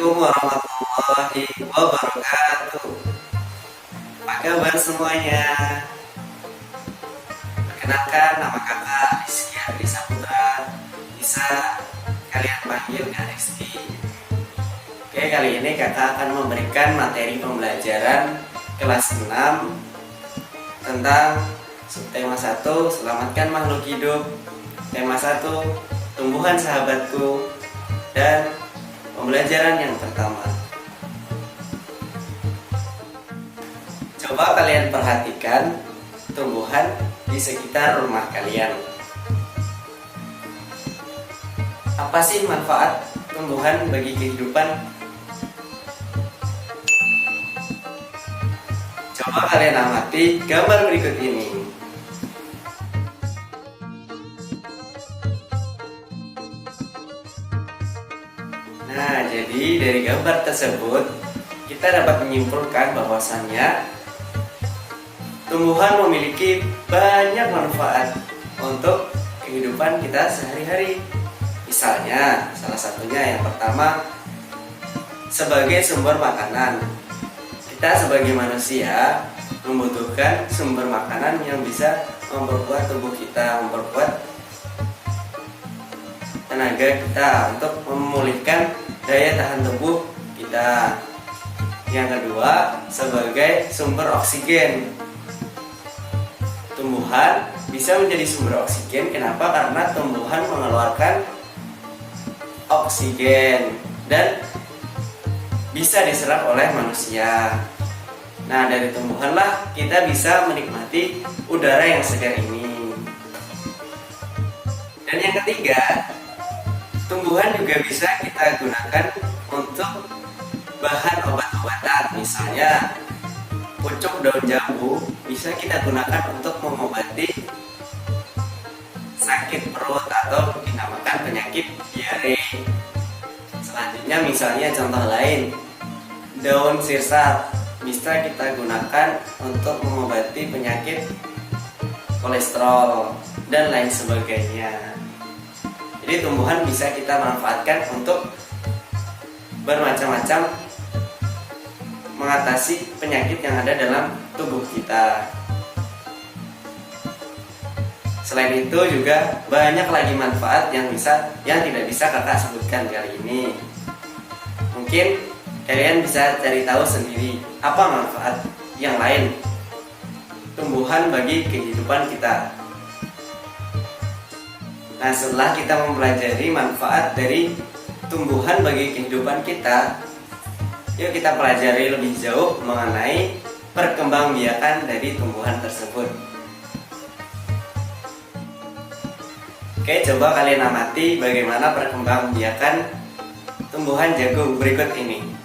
Assalamualaikum warahmatullahi wabarakatuh. Apa kabar semuanya? Perkenalkan, nama kakak Rizky Ardi Saputra. Bisa kalian panggil Kak Rizky. Oke, kali ini kakak akan memberikan materi pembelajaran kelas 6 tentang subtema 1, selamatkan makhluk hidup. Tema 1, tumbuhan sahabatku. Dan pembelajaran yang pertama, coba kalian perhatikan tumbuhan di sekitar rumah kalian. Apa sih manfaat tumbuhan bagi kehidupan? Coba kalian amati gambar berikut ini. Nah, jadi dari gambar tersebut kita dapat menyimpulkan bahwasannya tumbuhan memiliki banyak manfaat untuk kehidupan kita sehari-hari. Misalnya, salah satunya yang pertama, sebagai sumber makanan. Kita sebagai manusia membutuhkan sumber makanan yang bisa memperkuat tubuh kita, memperkuat tenaga kita untuk memulihkan daya tahan tubuh kita. Yang kedua, sebagai sumber oksigen. Tumbuhan bisa menjadi sumber oksigen. Kenapa? Karena tumbuhan mengeluarkan oksigen dan bisa diserap oleh manusia. Nah, dari tumbuhanlah kita bisa menikmati udara yang segar ini. Dan yang ketiga, tumbuhan juga bisa kita gunakan untuk bahan obat-obatan. Misalnya pucuk daun jambu bisa kita gunakan untuk mengobati sakit perut atau dinamakan penyakit diare. Selanjutnya misalnya contoh lain, daun sirsak bisa kita gunakan untuk mengobati penyakit kolesterol dan lain sebagainya. Jadi tumbuhan bisa kita manfaatkan untuk bermacam-macam mengatasi penyakit yang ada dalam tubuh kita. Selain itu juga banyak lagi manfaat yang tidak bisa kakak sebutkan kali ini. Mungkin kalian bisa cari tahu sendiri apa manfaat yang lain tumbuhan bagi kehidupan kita. Nah, setelah kita mempelajari manfaat dari tumbuhan bagi kehidupan kita, yuk kita pelajari lebih jauh mengenai perkembangbiakan dari tumbuhan tersebut. Oke, coba kalian amati bagaimana perkembangbiakan tumbuhan jagung berikut ini.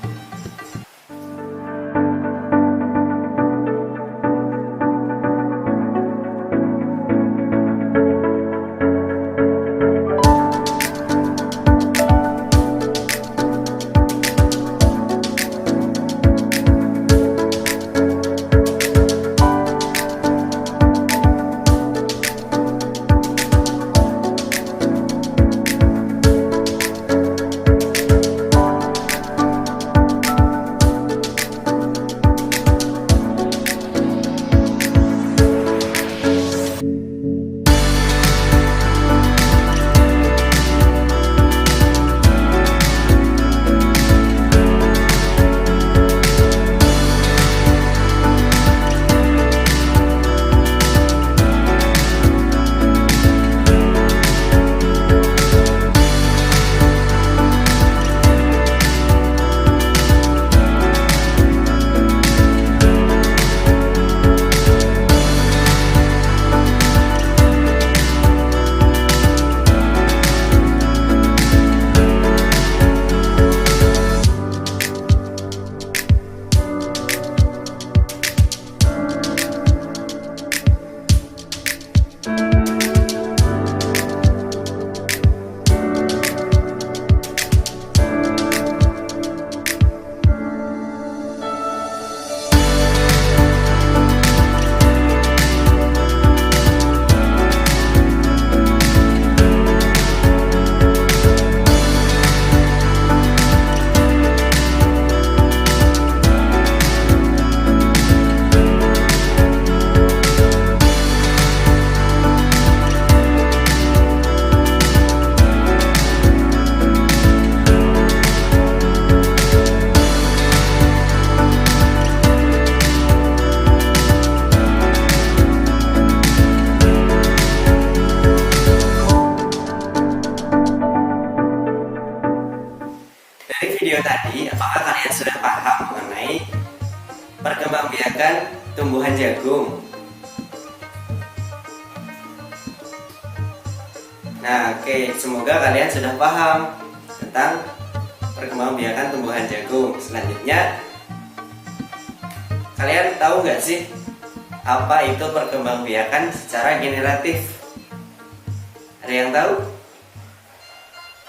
perkembangbiakan tumbuhan jagung. Nah, oke, semoga kalian sudah paham tentang perkembangbiakan tumbuhan jagung. Selanjutnya, kalian tahu nggak sih apa itu perkembangbiakan secara generatif? Ada yang tahu?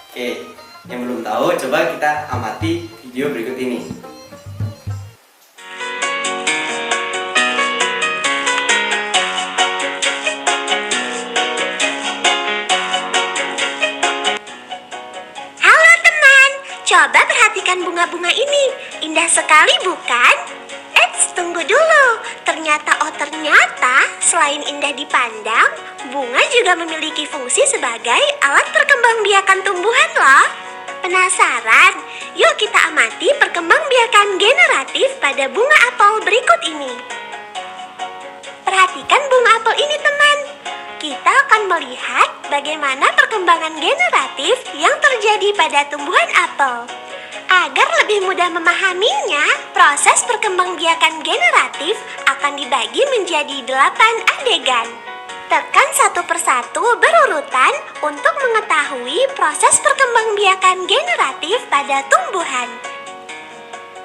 Oke, yang belum tahu, coba kita amati video berikut ini. Halo teman, coba perhatikan bunga-bunga ini. Indah sekali bukan? Eits, tunggu dulu. Ternyata selain indah dipandang, bunga juga memiliki fungsi sebagai alat perkembangbiakan tumbuhan loh. Penasaran? Yuk kita amati perkembangbiakan generatif pada bunga apel berikut ini. Perhatikan bunga apel ini teman. Kita akan melihat bagaimana perkembangan generatif yang terjadi pada tumbuhan apel. Agar lebih mudah memahaminya, proses perkembangbiakan generatif akan dibagi menjadi 8 adegan. Tekan satu persatu berurutan untuk mengetahui proses perkembangbiakan generatif pada tumbuhan.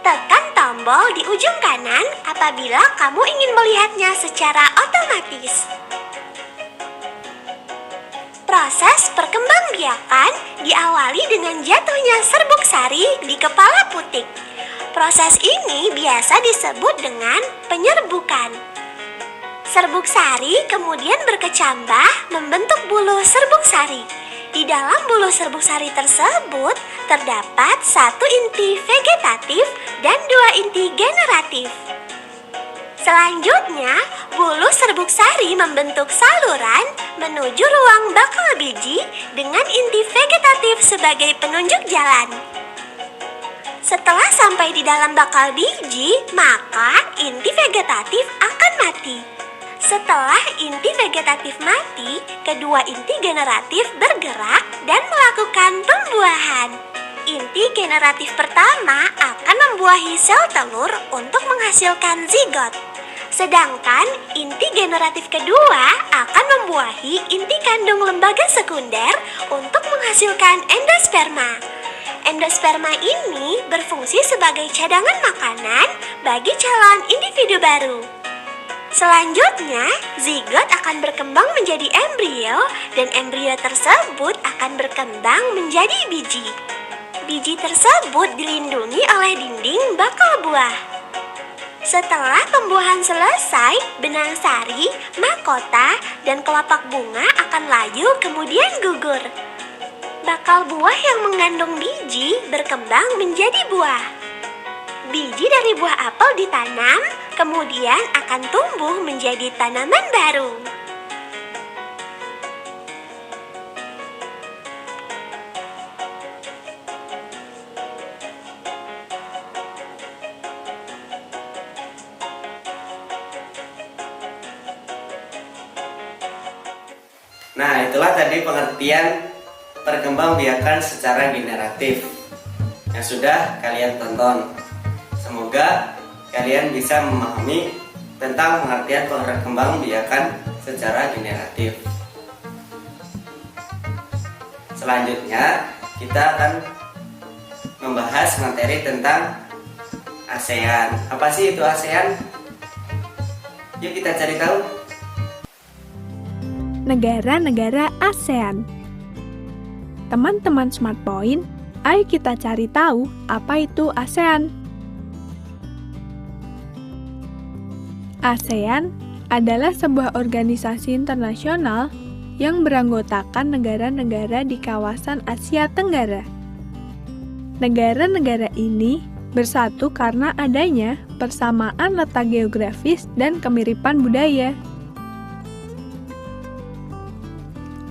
Tekan tombol di ujung kanan apabila kamu ingin melihatnya secara otomatis. Proses perkembangbiakan diawali dengan jatuhnya serbuk sari di kepala putik. Proses ini biasa disebut dengan penyerbukan. Serbuk sari kemudian berkecambah membentuk bulu serbuk sari. Di dalam bulu serbuk sari tersebut terdapat 1 inti vegetatif dan 2 inti generatif. Selanjutnya, bulu serbuk sari membentuk saluran menuju ruang bakal biji dengan inti vegetatif sebagai penunjuk jalan. Setelah sampai di dalam bakal biji, maka inti vegetatif akan mati. Setelah inti vegetatif mati, kedua inti generatif bergerak dan melakukan pembuahan. Inti generatif pertama akan membuahi sel telur untuk menghasilkan zigot. Sedangkan inti generatif kedua akan membuahi inti kandung lembaga sekunder untuk menghasilkan endosperma. Endosperma ini berfungsi sebagai cadangan makanan bagi calon individu baru. Selanjutnya, zigot akan berkembang menjadi embrio dan embrio tersebut akan berkembang menjadi biji. Biji tersebut dilindungi oleh dinding bakal buah. Setelah pembuahan selesai, benang sari, mahkota, dan kelopak bunga akan layu kemudian gugur. Bakal buah yang mengandung biji berkembang menjadi buah. Biji dari buah apel ditanam, kemudian akan tumbuh menjadi tanaman baru. Nah, itulah tadi pengertian perkembangbiakan secara generatif yang sudah kalian tonton. Semoga kalian bisa memahami tentang pengertian perkembangbiakan secara generatif. Selanjutnya, kita akan membahas materi tentang ASEAN. Apa sih itu ASEAN? Yuk kita cari tahu. Negara-negara ASEAN. Teman-teman Smart Point, ayo kita cari tahu apa itu ASEAN. ASEAN adalah sebuah organisasi internasional yang beranggotakan negara-negara di kawasan Asia Tenggara. Negara-negara ini bersatu karena adanya persamaan letak geografis dan kemiripan budaya.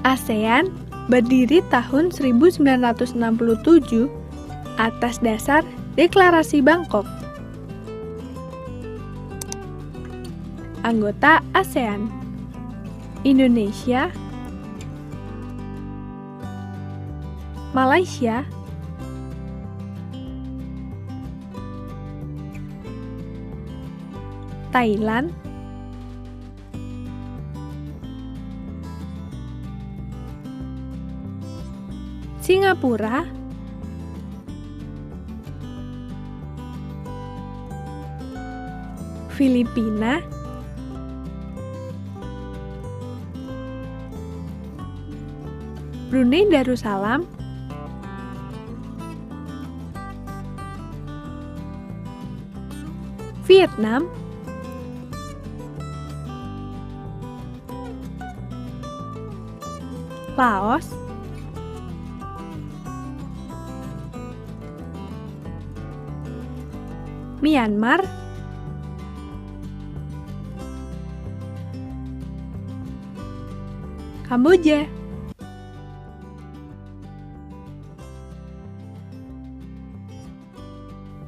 ASEAN berdiri tahun 1967 atas dasar Deklarasi Bangkok. Anggota ASEAN: Indonesia, Malaysia, Thailand, Singapura, Filipina, Brunei Darussalam, Vietnam, Laos, Myanmar, Kamboja.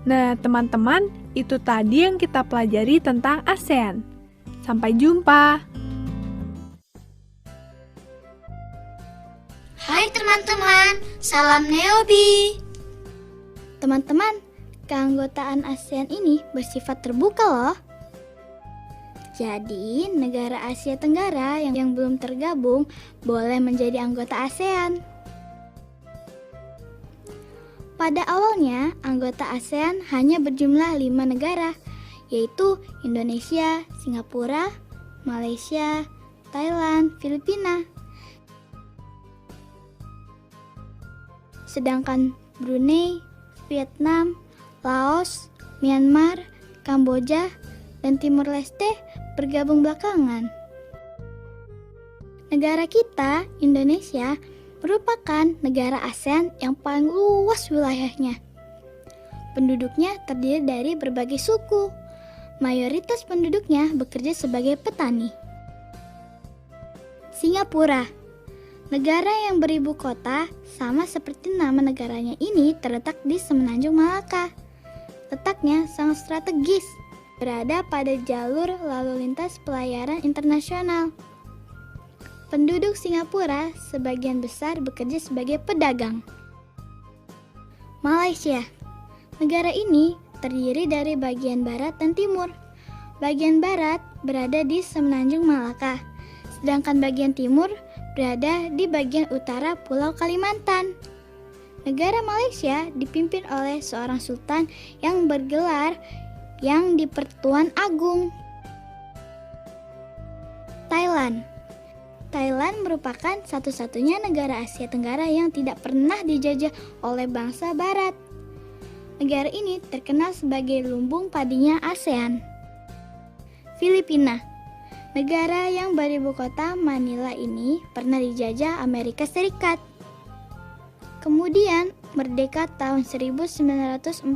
Nah, teman-teman, itu tadi yang kita pelajari tentang ASEAN. Sampai jumpa. Hai teman-teman, salam Neobi. Teman-teman, keanggotaan ASEAN ini bersifat terbuka loh. Jadi, negara Asia Tenggara yang belum tergabung boleh menjadi anggota ASEAN. Pada awalnya, anggota ASEAN hanya berjumlah 5 negara, yaitu Indonesia, Singapura, Malaysia, Thailand, Filipina. Sedangkan Brunei, Vietnam, Laos, Myanmar, Kamboja, dan Timor Leste bergabung belakangan. Negara kita, Indonesia, merupakan negara ASEAN yang paling luas wilayahnya. Penduduknya terdiri dari berbagai suku. Mayoritas penduduknya bekerja sebagai petani. Singapura, negara yang beribu kota, sama seperti nama negaranya ini terletak di Semenanjung Malaka. Letaknya sangat strategis, berada pada jalur lalu lintas pelayaran internasional. Penduduk Singapura sebagian besar bekerja sebagai pedagang. Malaysia, negara ini terdiri dari bagian barat dan timur. Bagian barat berada di Semenanjung Malaka, sedangkan bagian timur berada di bagian utara Pulau Kalimantan. Negara Malaysia dipimpin oleh seorang sultan yang bergelar Yang di-Pertuan Agung. Thailand merupakan satu-satunya negara Asia Tenggara yang tidak pernah dijajah oleh bangsa Barat. Negara ini terkenal sebagai lumbung padinya ASEAN. Filipina, negara yang beribu kota Manila ini pernah dijajah Amerika Serikat. Kemudian merdeka tahun 1946.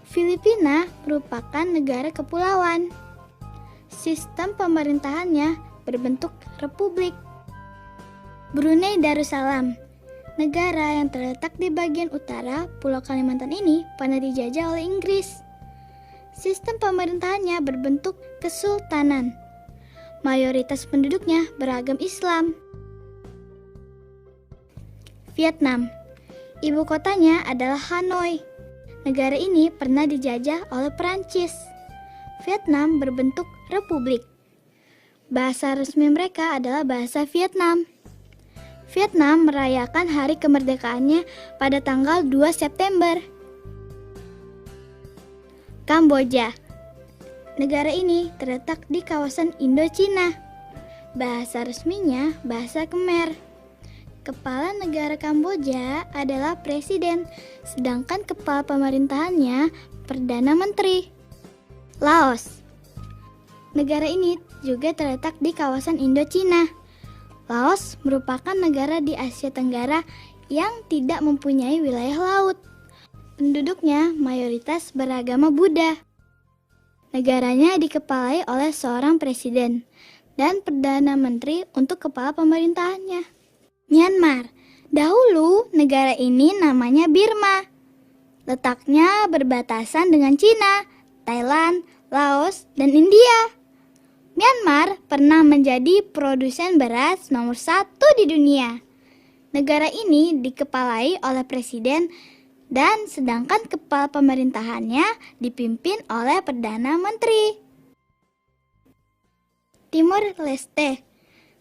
Filipina merupakan negara kepulauan. Sistem pemerintahannya berbentuk republik. Brunei Darussalam, negara yang terletak di bagian utara Pulau Kalimantan ini pernah dijajah oleh Inggris. Sistem pemerintahannya berbentuk kesultanan. Mayoritas penduduknya beragam Islam. Vietnam, ibu kotanya adalah Hanoi. Negara ini pernah dijajah oleh Perancis. Vietnam berbentuk republik. Bahasa resmi mereka adalah bahasa Vietnam. Vietnam merayakan hari kemerdekaannya pada tanggal 2 September. Kamboja, negara ini terletak di kawasan Indochina. Bahasa resminya bahasa Khmer. Kepala negara Kamboja adalah presiden, sedangkan kepala pemerintahannya Perdana Menteri. Laos, negara ini juga terletak di kawasan Indochina. Laos merupakan negara di Asia Tenggara yang tidak mempunyai wilayah laut. Penduduknya mayoritas beragama Buddha. Negaranya dikepalai oleh seorang presiden dan Perdana Menteri untuk kepala pemerintahannya. Myanmar, dahulu negara ini namanya Birma. Letaknya berbatasan dengan Cina, Thailand, Laos, dan India. Myanmar pernah menjadi produsen beras nomor 1 di dunia. Negara ini dikepalai oleh presiden dan sedangkan kepala pemerintahannya dipimpin oleh Perdana Menteri. Timur Leste,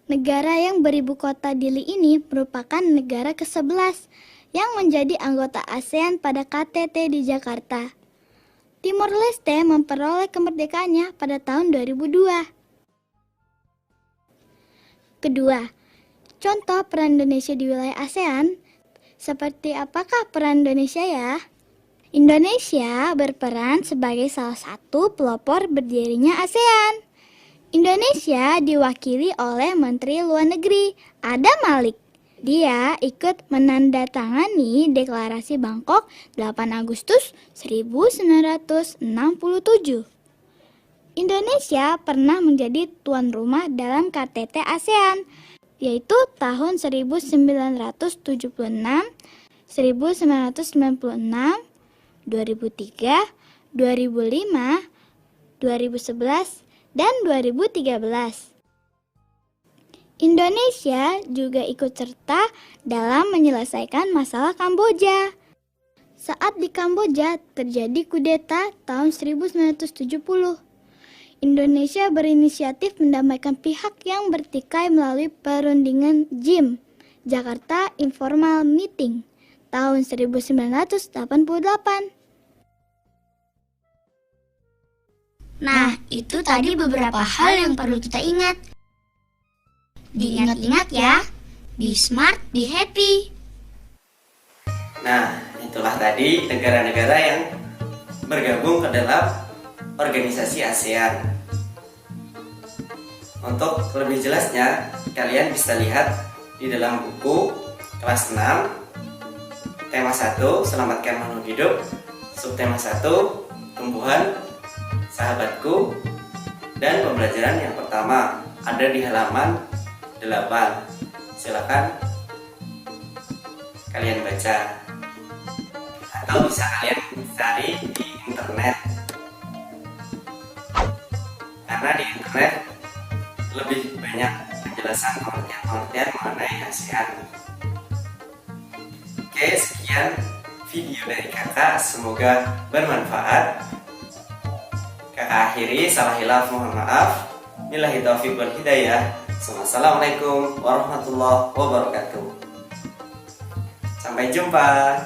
negara yang beribu kota Dili ini merupakan negara ke-11 yang menjadi anggota ASEAN pada KTT di Jakarta. Timur Leste memperoleh kemerdekaannya pada tahun 2002. Kedua, contoh peran Indonesia di wilayah ASEAN. Seperti apakah peran Indonesia ya? Indonesia berperan sebagai salah satu pelopor berdirinya ASEAN. Indonesia diwakili oleh Menteri Luar Negeri Adam Malik. Dia ikut menandatangani Deklarasi Bangkok 8 Agustus 1967. Indonesia pernah menjadi tuan rumah dalam KTT ASEAN, yaitu tahun 1976, 1996, 2003, 2005, 2011, dan 2013. Indonesia juga ikut serta dalam menyelesaikan masalah Kamboja. Saat di Kamboja terjadi kudeta tahun 1970. Indonesia berinisiatif mendamaikan pihak yang bertikai melalui perundingan JIM, Jakarta Informal Meeting, tahun 1988. Nah, itu tadi beberapa hal yang perlu kita ingat. Diingat-ingat ya, be smart, be happy. Nah, itulah tadi negara-negara yang bergabung ke dalam organisasi ASEAN. Untuk lebih jelasnya, kalian bisa lihat di dalam buku kelas 6, tema 1, Selamatkan Makhluk Hidup, subtema 1, Tumbuhan, Sahabatku, dan pembelajaran yang pertama ada di halaman 8. Silakan kalian baca, atau bisa kalian cari di internet, karena di internet lebih banyak penjelasan pengertian mengenai ASEAN. Oke, sekian video dari kakak, semoga bermanfaat. Kakak akhiri, salah hilaf mohon maaf. Billahi taufiq wal hidayah. Assalamualaikum warahmatullahi wabarakatuh. Sampai jumpa.